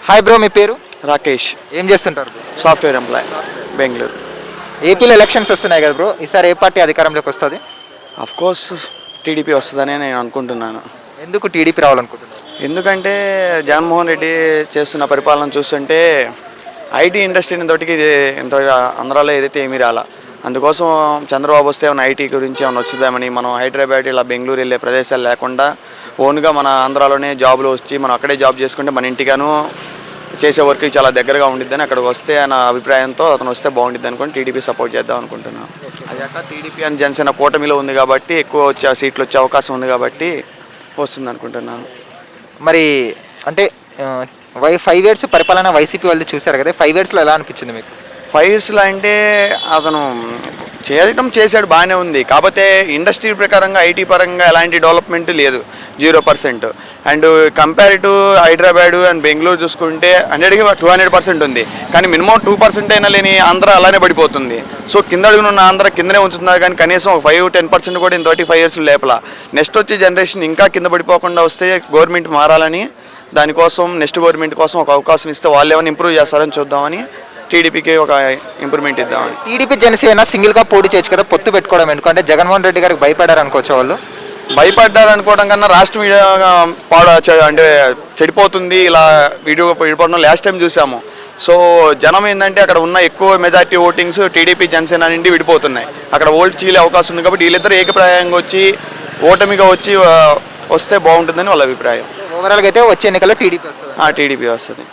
Hi bro, మీ పేరు? రాకేష్. ఏం చేస్తుంటారు బ్రో? Software employee, Bengaluru. ఏపీలో ఎలక్షన్స్ వస్తున్నాయి కదా బ్రో, ఈసారి ఏ పార్టీ అధికారంలోకి వస్తుంది? కోర్స్ టీడీపీ వస్తుందని నేను అనుకుంటున్నాను. ఎందుకు టీడీపీ రావాలనుకుంటున్నారు? ఎందుకంటే జగన్మోహన్ రెడ్డి చేస్తున్న పరిపాలన చూస్తుంటే ఐటీ ఇండస్ట్రీని తోటికి ఇంత ఆంధ్రాలో ఏదైతే ఏమీ రాలా. అందుకోసం చంద్రబాబు వస్తే ఏమైనా ఐటీ గురించి ఏమైనా వచ్చేదామని, మనం హైదరాబాద్ ఇలా బెంగళూరు వెళ్ళే ప్రదేశాలు లేకుండా ఓన్గా మన ఆంధ్రాలోనే జాబులు వచ్చి మనం అక్కడే జాబ్ చేసుకుంటే మన ఇంటిగాను చేసే వర్క్కి చాలా దగ్గరగా ఉండిద్దని అక్కడికి వస్తే అన్న అభిప్రాయంతో అతను వస్తే బాగుండిద్ది అనుకుని టీడీపీ సపోర్ట్ చేద్దాం అనుకుంటున్నాను. అయ్యాక టీడీపీ అని జనసేన కూటమిలో ఉంది కాబట్టి ఎక్కువ వచ్చే సీట్లు వచ్చే అవకాశం ఉంది కాబట్టి వస్తుంది అనుకుంటున్నాను. మరి అంటే 5 years పరిపాలన వైసీపీ వాళ్ళు చూశారు కదా, 5 yearsలో ఎలా అనిపించింది మీకు? 5 yearsలో అంటే అతను చేశాడు బాగానే ఉంది. కాకపోతే ఇండస్ట్రీ ప్రకారంగా ఐటీ పరంగా ఎలాంటి డెవలప్మెంట్ లేదు, 0%. And compare to Hyderabad and Bengaluru చూసుకుంటే 100కి 200% ఉంది. కానీ మినిమం 2% అయినా లేని ఆంధ్ర అలానే పడిపోతుంది. సో కింద అడుగునున్న ఆంధ్ర కిందనే ఉంచుతున్నారు, కానీ కనీసం 5-10% కూడా ఇంతటి 5 years లేపల. నెక్స్ట్ వచ్చే జనరేషన్ ఇంకా కింద పడిపోకుండా వస్తే గవర్నమెంట్ మారాలని, దానికోసం నెక్స్ట్ గవర్నమెంట్ కోసం ఒక అవకాశం ఇస్తే వాళ్ళు ఏమైనా ఇంప్రూవ్ చేస్తారని చూద్దామని టీడీపీకి ఒక ఇంప్రూవ్మెంట్ ఇద్దామని. టీడీపీ జనసేన సింగిల్గా పోటీ చేయొచ్చు కదా, పొత్తు పెట్టుకోవడం ఎందుకంటే జగన్మోహన్ రెడ్డి గారికి భయపడారు అనుకోవచ్చు వాళ్ళు. భయపడ్డారు అనుకోవడం కన్నా రాష్ట్రం అంటే చెడిపోతుంది, ఇలా విడిపోవడం లాస్ట్ టైం చూసాము. సో జనం ఏంటంటే అక్కడ ఉన్న ఎక్కువ మెజార్టీ ఓటింగ్స్ టీడీపీ జనసేన నుండి విడిపోతున్నాయి. అక్కడ ఓల్డ్ చీలే అవకాశం ఉంది కాబట్టి వీళ్ళిద్దరూ ఏకప్రాయంగా వచ్చి ఓటమిగా వస్తే బాగుంటుందని వాళ్ళ అభిప్రాయం. ఓవరాల్గా అయితే వచ్చే ఎన్నికల్లో టీడీపీ వస్తుంది. టీడీపీ వస్తుంది.